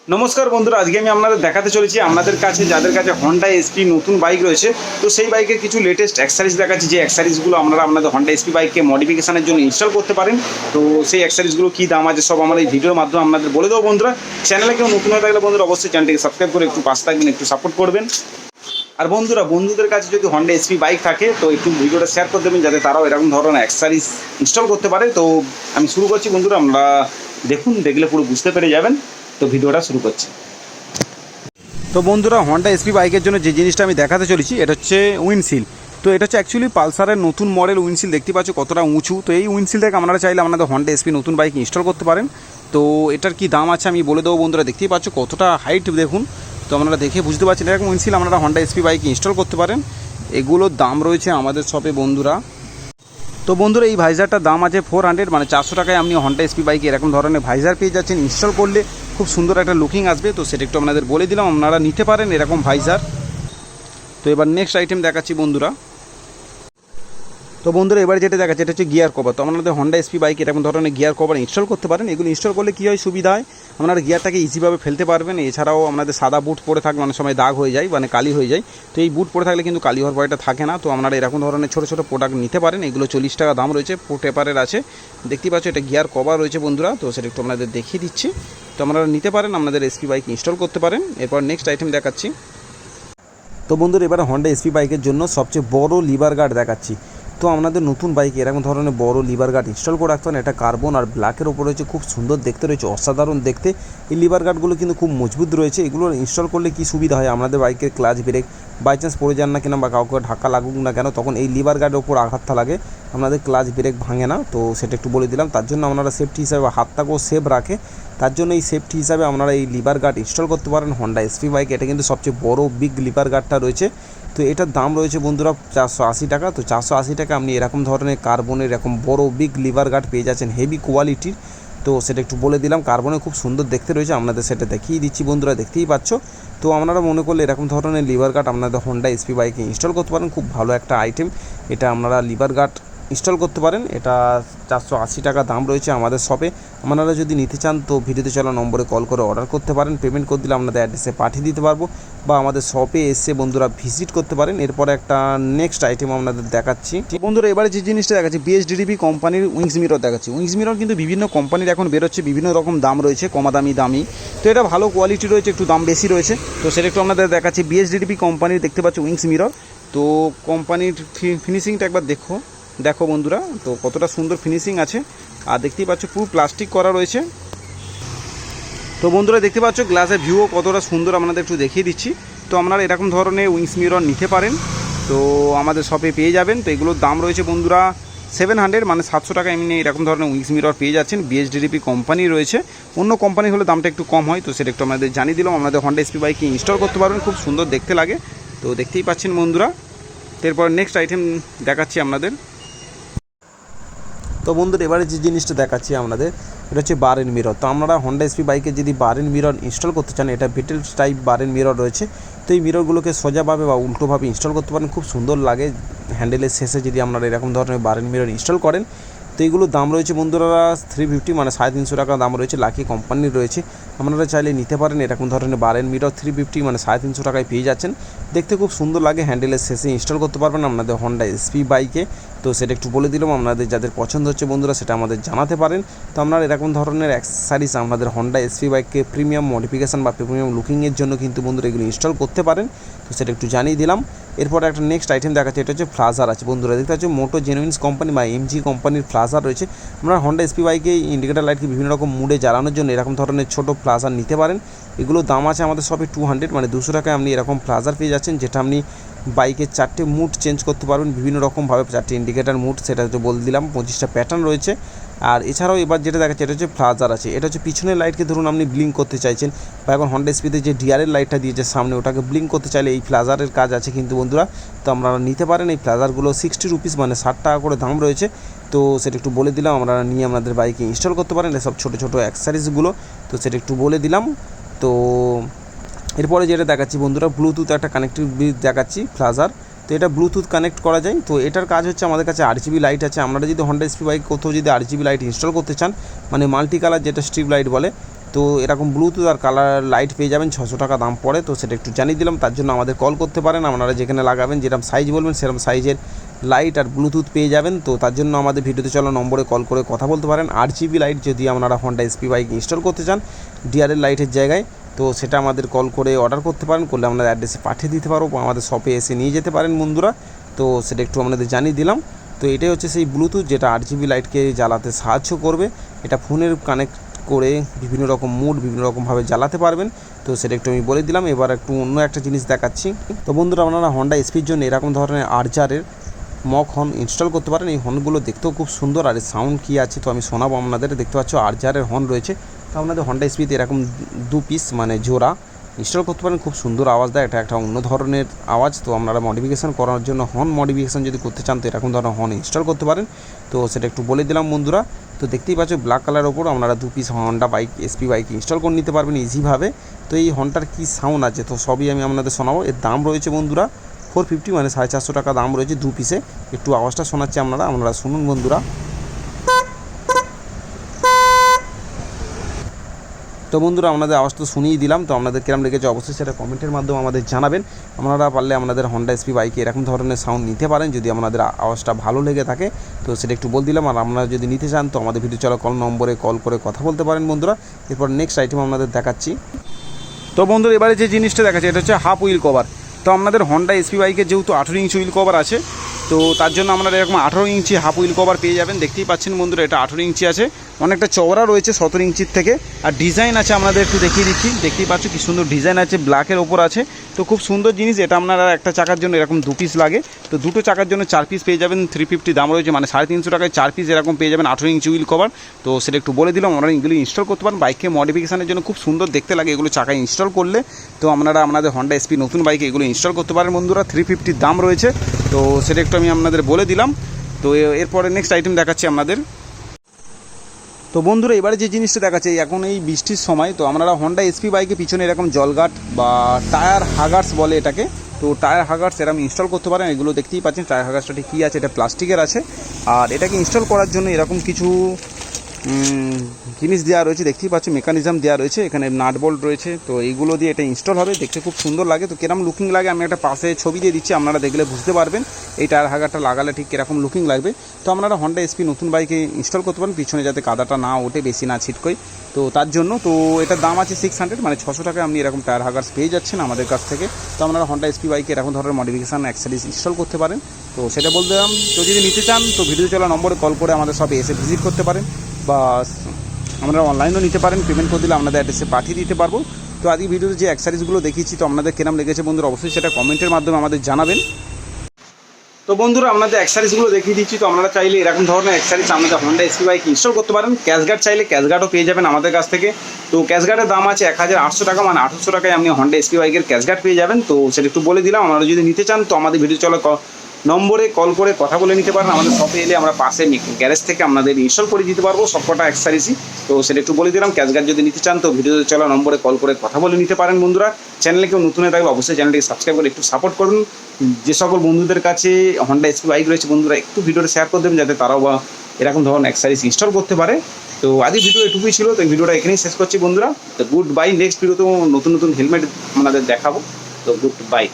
নমস্কার বন্ধুরা, আজকে আমি আপনাদের দেখাতে চলেছি আপনাদের কাছে যাদের কাছে হন্ডা এসপি নতুন বাইক রয়েছে। তো সেই বাইকের কিছু লেটেস্ট অ্যাক্সেসরিজ দেখাচ্ছি, যে অ্যাক্সেসরিজগুলো আপনারা আপনাদের হন্ডা এসপি বাইককে মডিফিকেশনের জন্য ইনস্টল করতে পারেন। তো সেই অ্যাক্সেসরিজগুলো কী দাম আছে সব আমার এই ভিডিওর মাধ্যমে আপনাদের বলে দেবো। বন্ধুরা, চ্যানেলে কেউ নতুন হয়ে থাকলে বন্ধুরা অবশ্যই চ্যানেলটিকে সাবস্ক্রাইব করে একটু পাশে থাকবেন, একটু সাপোর্ট করবেন। আর বন্ধুরা, বন্ধুদের কাছে যদি হন্ডা এসপি বাইক থাকে তো একটু ভিডিওটা শেয়ার করে দেবেন, যাতে তারাও এরকম ধরনের অ্যাক্সেসরিজ ইনস্টল করতে পারে। তো আমি শুরু করছি বন্ধুরা, আমরা দেখুন, দেখলে পুরো বুঝতে পেরে যাবেন। তো ভিডিওটা শুরু করছি। তো বন্ধুরা, হন্ডা এসপি বাইকের জন্য যে জিনিসটা আমি দেখাতে চলেছি এটা হচ্ছে উইন্ডশিল্ড। তো এটা হচ্ছে অ্যাকচুয়ালি পালসারের নতুন মডেল উইন্ডশিল্ড, দেখতে পাচ্ছ কতটা উঁচু। তো এই উইন্ডশিল্ডটাকে আপনারা চাইলে আপনাদের হন্ডা এসপি নতুন বাইক ইনস্টল করতে পারেন। তো এটার কি দাম আছে আমি বলে দেবো বন্ধুরা, দেখতেই পাচ্ছ কতটা হাইট দেখুন। তো আপনারা দেখে বুঝতে পারছেন এরকম উইন্ডশিল্ড আপনারা হন্ডা এসপি বাইক ইনস্টল করতে পারেন। এগুলোর দাম রয়েছে আমাদের শপে বন্ধুরা। তো বন্ধুরা, এই ভাইজারটার দাম আছে 400, মানে 400 টাকায় আপনি হন্ডা এসপি বাইকে এরকম ধরনের ভাইজার পেয়ে যাচ্ছেন। ইনস্টল করলে খুব সুন্দর একটা লুকিং আসবে। তো সেটা একটু আপনাদের বলে দিলাম, আপনারা নিতে পারেন এরকম ভাইজার। তো এবার নেক্সট আইটেম দেখাচ্ছি বন্ধুরা। তো বন্ধুরা, এবার যেটা দেখাচ্ছে এটা হচ্ছে গিয়ার কভার। তো আপনাদের হন্ডা এসপি বাইক এরকম ধরনের গিয়ার কভার ইনস্টল করতে পারেন। এগুলো ইনস্টল করলে কী হয়, সুবিধা হয়, আপনারা গিয়ারটাকে ইজিভাবে ফেলতে পারবেন। এছাড়াও আপনাদের সাদা বুট পরে থাকলে অনেক সময় দাগ হয়ে যায়, মানে কালি হয়ে যায়। তো এই বুট পরে থাকলে কিন্তু কালি হওয়ার ভয়টা থাকে না। তো আপনারা এরকম ধরনের ছোটো ছোটো প্রোডাক্ট নিতে পারেন। এগুলো 40 টাকা দাম রয়েছে, টেপারের আছে। দেখতেই পাচ্ছ এটা গিয়ার কভার রয়েছে বন্ধুরা। তো সেটা একটু আপনাদের দেখিয়ে দিচ্ছি। তো আপনারা নিতে পারেন, আপনাদের এসপি বাইক ইনস্টল করতে পারেন। এরপর নেক্সট আইটেম দেখাচ্ছি। তো বন্ধুরা, এবার হন্ডা এসপি বাইকের জন্য সবচেয়ে বড় লিভার গার্ড দেখাচ্ছি। তো আপনাদের নতুন বাইকে এরকম ধরনের বড় লিভার গার্ড ইনস্টল করে রাখতে পারেন। এটা কার্বন আর ব্ল্যাকের ওপর রয়েছে, খুব সুন্দর দেখতে রয়েছে, অসাধারণ দেখতে। এই লিভার গার্ডগুলো কিন্তু খুব মজবুত রয়েছে। এগুলো ইনস্টল করলে কি সুবিধা হয়, আপনাদের বাইকের ক্লাচ ব্রেক বাই চান্স পড়ে যান না কেন বা কাউকে ধাক্কা লাগুক না কেন, তখন এই লিভার গার্ডের ওপর আঘাতটা লাগে, আপনাদের ক্লাচ ব্রেক ভাঙে না। তো সেটা একটু বলে দিলাম। তার জন্য আপনারা সেফটি হিসাবে হাতটাকেও সেফ রাখে, তার জন্য এই সেফটি হিসাবে আপনারা এই লিভার গার্ড ইনস্টল করতে পারেন হন্ডা এসপি বাইক। এটা কিন্তু সবচেয়ে বড় বিগ লিভার গার্ডটা রয়েছে। তো এটার দাম রয়েছে বন্ধুরা 480 টাকা। তো 480 টাকা আপনি এরকম ধরনের কার্বনের এরকম বড় বিগ লিভার গার্ড পেয়ে যাচ্ছেন, হেভি কোয়ালিটির। তো সেটা একটু বলে দিলাম, কার্বনে খুব সুন্দর দেখতে রয়েছে, আপনাদের সেটা দেখিয়ে দিচ্ছি বন্ধুরা, দেখতেই পাচ্ছ। তো আপনারা মনে করলে এরকম ধরনের লিভার গার্ড আপনাদের হন্ডা এসপি বাইকে ইনস্টল করতে পারেন। খুব ভালো একটা আইটেম এটা, আপনারা লিভার গার্ড ইনস্টল করতে পারেন। এটা 480 টাকা দাম রয়েছে আমাদের শপে। আপনারা যদি নিতে চান তো ভিডিওতে চলা নম্বরে কল করে অর্ডার করতে পারেন। পেমেন্ট করে দিলে আপনাদের অ্যাড্রেসে পাঠিয়ে দিতে পারবো, বা আমাদের শপে এসে বন্ধুরা ভিজিট করতে পারেন। এরপরে একটা নেক্সট আইটেম আপনাদের দেখাচ্ছি বন্ধুরা। এবারে যে জিনিসটা দেখাচ্ছি বিএসডিডিপি কোম্পানির উইংস মিরর দেখাচ্ছি। উইংস মিরর কিন্তু বিভিন্ন কোম্পানির এখন বেরোচ্ছে, বিভিন্ন রকম দাম রয়েছে, কমা দামি। তো এটা ভালো কোয়ালিটি রয়েছে, একটু দাম বেশি রয়েছে। তো সেটা একটু আপনাদের দেখাচ্ছি। বিএসডিডিপি কোম্পানির দেখতে পাচ্ছ উইংস মিরর। তো কোম্পানির ফিনিশিংটা একবার দেখো বন্ধুরা, তো কতটা সুন্দর ফিনিশিং আছে। আর দেখতেই পাচ্ছ পুরো প্লাস্টিক করা রয়েছে। তো বন্ধুরা, দেখতে পাচ্ছ গ্লাসের ভিউও কতটা সুন্দর, আপনাদের একটু দেখিয়ে দিচ্ছি। তো আপনারা এরকম ধরনের উইংস মিরর নিতে পারেন, তো আমাদের শপে পেয়ে যাবেন। তো এগুলোর দাম রয়েছে বন্ধুরা 700, মানে 700 টাকা এমনি এরকম ধরনের উইংস মিরর পেয়ে যাচ্ছেন। বিএসডিডিপি কোম্পানি রয়েছে, অন্য কোম্পানি হলে দামটা একটু কম হয়। তো সেটা একটু আমাদের জানিয়ে দিলাম। আপনাদের হন্ডা এসপি বাইকে ইনস্টল করতে পারবেন, খুব সুন্দর দেখতে লাগে। তো দেখতেই পাচ্ছেন বন্ধুরা। এরপর নেক্সট আইটেম দেখাচ্ছি আপনাদের। তো বন্ধুরা, এবারে যে জিনিসটা দেখাচ্ছি আপনাদের, এটা হচ্ছে বার এন্ড মিরর। তো আমরা হন্ডা এসপি বাইকে যদি বার এন্ড মিরর ইনস্টল করতে চান, এটা বেটেলস টাইপ বার এন্ড মিরর রয়েছে। তো এই মিররগুলোকে সোজাভাবে বা উল্টোভাবে ইনস্টল করতে পারেন, খুব সুন্দর লাগে। হ্যান্ডেলের শেষে যদি আপনারা এরকম ধরনের বার এন্ড মিরর ইনস্টল করেন, তো এইগুলোর দাম রয়েছে বন্ধুরা 350, মানে 350 টাকা দাম রয়েছে। লাকি কোম্পানির রয়েছে, আপনারা চাইলে নিতে পারেন। এরকম ধরনের বার এন্ড মিরর 350, মানে 350 টাকায় পেয়ে যাচ্ছেন। দেখতে খুব সুন্দর লাগে, হ্যান্ডেলের শেষে ইনস্টল করতে পারবেন আপনাদের হন্ডা এসপি বাইকে। তো সেটা একটু বলে দিলাম, আপনাদের যাদের পছন্দ হচ্ছে বন্ধুরা সেটা আমাদের জানাতে পারেন। তো আপনারা এরকম ধরনের অ্যাক্সেসরিজ আপনাদের হন্ডা এসপি বাইককে প্রিমিয়াম মডিফিকেশান বা প্রিমিয়াম লুকিংয়ের জন্য কিন্তু বন্ধুরা এগুলো ইনস্টল করতে পারেন। তো সেটা একটু জানিয়ে দিলাম। এরপরে একটা নেক্সট আইটেম দেখাচ্ছে, এটা হচ্ছে ফ্লাজার আছে বন্ধুরা। দেখতে পাচ্ছি মোটো জেনুইন্স কোম্পানি বা এমজি কোম্পানির ফ্লাজার রয়েছে। আমরা হন্ডা এসপি বাইকে ইন্ডিকেটার লাইটকে বিভিন্ন রকম মুডে জ্বালানোর জন্য এরকম ধরনের ছোটো ফ্লাজার নিতে পারেন। এগুলোর দাম আছে আমাদের সবই 200, মানে 200 টাকায় আপনি এরকম ফ্লাজার পেয়ে যাচ্ছেন, যেটা আপনি বাইকের 4টে মুড চেঞ্জ করতে পারবেন বিভিন্ন রকমভাবে। 4টে ইন্ডিকেটার মুড, সেটা তো বলে দিলাম। 25টা প্যাটার্ন রয়েছে। আর এছাড়াও এবার যেটা দেখাচ্ছে এটা হচ্ছে ফ্লাজার আছে। এটা হচ্ছে পিছনের লাইটকে ধরুন আপনি ব্লিঙ্ক করতে চাইছেন, বা এখন হন্ডা এসপিতে যে ডিআরের লাইটটা দিয়েছে সামনে, ওটাকে ব্লিঙ্ক করতে চাইলে এই ফ্লাজারের কাজ আছে কিন্তু বন্ধুরা। তো আপনারা নিতে পারেন। এই ফ্লাজারগুলো 60 রুপিস, মানে 60 টাকা করে দাম রয়েছে। তো সেটা একটু বলে দিলাম, আপনারা নিয়ে আপনাদের বাইকে ইনস্টল করতে পারেন এসব ছোটো ছোটো অ্যাক্সেসরিজগুলো। তো সেটা একটু বলে দিলাম। তো এরপরে যেটা দেখাচ্ছি বন্ধুরা, ব্লুটুথ একটা কানেক্টিভিটি দেখাচ্ছি ফ্লাজার। তো এটা ব্লুটুথ কানেক্ট করা যায়। তো এটার কাজ হচ্ছে, আমাদের কাছে আরজিবি লাইট আছে। আপনারা যদি হন্ডা এসপি বাইক কোথাও যদি আরজিবি লাইট ইনস্টল করতে চান, মানে মাল্টি কালার যেটা স্ট্রিপ লাইট বলে, তো এরকম ব্লুটুথ আর কালার লাইট পেয়ে যাবেন, 600 টাকা দাম পড়ে। তো সেটা একটু জানিয়ে দিলাম, তার জন্য আমাদের কল করতে পারেন। আপনারা যেখানে লাগাবেন যেরকম সাইজ বলবেন সেরকম সাইজের লাইট আর ব্লুটুথ পেয়ে যাবেন। তো তার জন্য আমাদের ভিডিওতে চলা নম্বরে কল করে কথা বলতে পারেন। 8GB লাইট যদি আপনারা হন্ডা এসপি বাইক ইনস্টল করতে চান ডিআরএল লাইটের জায়গায়, তো সেটা আমাদের কল করে অর্ডার করতে পারেন, করলে আমরা অ্যাড্রেসে পাঠিয়ে দিতে পারবো, আমাদের শপে এসে নিয়ে যেতে পারেন বন্ধুরা। তো সেটা একটু আপনাদের জানিয়ে দিলাম। তো এটাই হচ্ছে সেই ব্লুটুথ যেটা 8GB লাইটকে জ্বালাতে সাহায্য করবে। এটা ফোনের কানেক্ট করে বিভিন্ন রকম মুড বিভিন্ন রকমভাবে জ্বালাতে পারবেন। তো সেটা একটু আমি বলে দিলাম। এবার একটু অন্য একটা জিনিস দেখাচ্ছি। তো বন্ধুরা, আপনারা হন্ডা এসপির জন্য এরকম ধরনের আর্চারের মক হর্ন ইনস্টল করতে পারেন। এই হর্নগুলো দেখতেও খুব সুন্দর, আর সাউন্ড কী আছে তো আমি শোনাবো আপনাদের। দেখতে পাচ্ছ আর্চারের হর্ন রয়েছে। তো আপনাদের হন্ডা এসপিতে এরকম 2 পিস মানে জোড়া ইনস্টল করতে পারেন, খুব সুন্দর আওয়াজ দেয়। এটা একটা অন্য ধরনের আওয়াজ। তো আপনারা মডিফিকেশান করার জন্য হর্ন মডিফিকেশান যদি করতে চান তো এরকম ধরনের হর্ন ইনস্টল করতে পারেন। তো সেটা একটু বলে দিলাম বন্ধুরা। তো দেখতেই পাচ্ছ ব্ল্যাক কালারের ওপর আপনারা 2 piece Honda bike SP bike install করে নিতে পারবেন ইজিভাবে। তো এই হর্নটার কী সাউন্ড আছে তো সবই আমি আপনাদের শোনাবো। এর দাম রয়েছে বন্ধুরা 450 মানে 450 টাকা দাম রয়েছে 2 পিসে। একটু আওয়াজটা শোনাচ্ছি আপনারা শুনুন বন্ধুরা। তো বন্ধুরা, আপনাদের আওয়াজ তো শুনিয়ে দিলাম। তো আপনাদের কিরম লেগেছে অবশ্যই সেটা কমেন্টের মাধ্যমে আমাদের জানাবেন। আপনারা পারলে আপনাদের হন্ডা এসপি বাইকে এরকম ধরনের সাউন্ড নিতে পারেন যদি আপনাদের আওয়াজটা ভালো লেগে থাকে। তো সেটা একটু বল দিলাম। আর আপনারা যদি নিতে চান তো আমাদের ভিডিও চলা কল নম্বরে কল করে কথা বলতে পারেন বন্ধুরা। এরপর নেক্সট আইটেম আপনাদের দেখাচ্ছি। তো বন্ধুরা, এবারে যে জিনিসটা দেখাচ্ছে এটা হচ্ছে হাফ হুইল কভার। তো আপনাদের হন্ডা এসপি বাইকের যেহেতু 18 ইঞ্চি হুইল কভার আছে, তো তার জন্য আপনারা এরকম 18 ইঞ্চি হাফ হুইল কভার পেয়ে যাবেন। দেখতেই পাচ্ছেন বন্ধুরা, এটা 18 ইঞ্চি আছে, অনেকটা চওড়া রয়েছে 17 ইঞ্চির থেকে। আর ডিজাইন আছে আপনাদের একটু দেখিয়ে দিচ্ছি। দেখতেই পাচ্ছ কি সুন্দর ডিজাইন আছে, ব্ল্যাকের ওপর আছে। তো খুব সুন্দর জিনিস। এটা আপনারা একটা চাকার জন্য এরকম 2 পিস লাগে, তো দুটো চাকার জন্য 4 পিস পেয়ে যাবেন। 350 দাম রয়েছে, মানে 350 টাকায় 4 পিস এরকম পেয়ে যাবেন 18 ইঞ্চি হুইল কভার। তো সেটা একটু বলে দিলাম। আপনারা এগুলো ইনস্টল করতে পারেন বাইকে মডিফিকেশানের জন্য, খুব সুন্দর দেখতে লাগে এগুলো চাকায় ইনস্টল করলে। তো আপনারা আপনাদের হন্ডা এসপি নতুন বাইকে এগুলো ইনস্টল করতে পারেন বন্ধুরা। 350 দাম রয়েছে। তো সেটা একটু আমি আপনাদের বলে দিলাম। তো এরপরে নেক্সট আইটেম দেখাচ্ছি আপনাদের। তো বন্ধুরা, এবারে যে জিনিসটা দেখাচ্ছে এখন এই বৃষ্টির সময়, তো আপনারা হন্ডা এসপি বাইকে পিছনে এরকম জলগাট বা টায়ার হাগার্স বলে এটাকে, তো টায়ার হাগার্স এরকম ইনস্টল করতে পারেন। এগুলো দেখতেই পাচ্ছেন টায়ার হাগার্সটা ঠিক কী আছে, এটা প্লাস্টিকের আছে। আর এটাকে ইনস্টল করার জন্য এরকম কিছু জিনিস দেওয়া রয়েছে, দেখতেই পাচ্ছ মেকানিজম দেওয়া রয়েছে, এখানে নাট বোল্ট রয়েছে। তো এইগুলো দিয়ে এটা ইনস্টল হবে, দেখতে খুব সুন্দর লাগে। তো কিরকম লুকিং লাগে আমি একটা পাশে ছবি দিয়ে দিচ্ছি, আপনারা দেখলে বুঝতে পারবেন এই টায়ার হাগারটা লাগালে ঠিক কীরকম লুকিং লাগবে। তো আপনারা হন্ডা এসপি নতুন বাইকে ইনস্টল করতে পারেন, পিছনে যাতে কাদাটা না ওঠে, বেশি না ছিটকোয়। তো তার জন্য তো এটার দাম আছে 600 মানে 600 টাকায় আপনি এরকম টায়ার হাগার্স পেয়ে যাচ্ছেন আমাদের কাছ থেকে। তো আপনারা হন্ডা এসপি বাইকে এরকম ধরনের মডিফিকেশান অ্যাক্সেসরিজ ইনস্টল করতে পারেন। তো সেটা বলতে দিলাম। তো যদি নিতে চান তো ভিডিও চলা নম্বরে কল করে আমাদের সব এসে ভিজিট করতে পারেন, বা আমরা অনলাইনেও নিতে পারেন। পেমেন্ট করে দিলে আপনাদের অ্যাড্রেসে পাঠিয়ে দিতে পারবো। তো আজকে ভিডিওতে যে অ্যাক্সেসরিজগুলো দেখিয়েছি তো আপনাদের কেমন লেগেছে বন্ধুরা অবশ্যই সেটা কমেন্টের মাধ্যমে আমাদের জানাবেন। তো বন্ধুরা, আপনাদের অ্যাক্সেসরিজগুলো দেখিয়ে দিচ্ছি। তো আপনারা চাইলে এরকম ধরনের অ্যাক্সেসরিজ আমাদের হন্ডা এসপি বাইক ইনস্টল করতে পারেন। ক্যাশগার্ড চাইলে ক্যাশগার্ডও পেয়ে যাবেন আমাদের কাছ থেকে। তো ক্যাশগার্ডের দাম আছে 1800 টাকা, মানে 1800 টাকায় আপনি হন্ডা এসপি বাইকের ক্যাশগার্ড পেয়ে যাবেন। তো সেটা একটু বলে দিলাম। আপনারা যদি নিতে চান তো আমাদের ভিডিও চলা নম্বরে কল করে কথা বলে নিতে পারেন। আমাদের শপে এলে আমরা পাশে গ্যারেজ থেকে আপনাদের ইনস্টল করে দিতে পারবো সবকটা অ্যাক্সেসরিজই। তো সেটা একটু বলে দিলাম। ক্যাশগার্ড যদি নিতে চান তো ভিডিও চলা নম্বরে কল করে কথা বলে নিতে পারেন বন্ধুরা। চ্যানেলে কেউ নতুন হয়ে থাকলে অবশ্যই চ্যানেলটিকে সাবস্ক্রাইব করে একটু সাপোর্ট করুন। যে সকল বন্ধুদের কাছে হন্ডা এসপি বাইক রয়েছে বন্ধুরা একটু ভিডিওটা শেয়ার করে দেবেন, যাতে তারাও বা এরকম ধরনের অ্যাক্সেসরিজ ইনস্টল করতে পারে। তো আজকে ভিডিও এটুকুই ছিল। তো ভিডিওটা এখানেই শেষ করছি বন্ধুরা। তো গুড বাই। নেক্সট ভিডিওতে নতুন নতুন হেলমেট আপনাদের দেখাবো। তো গুড বাই।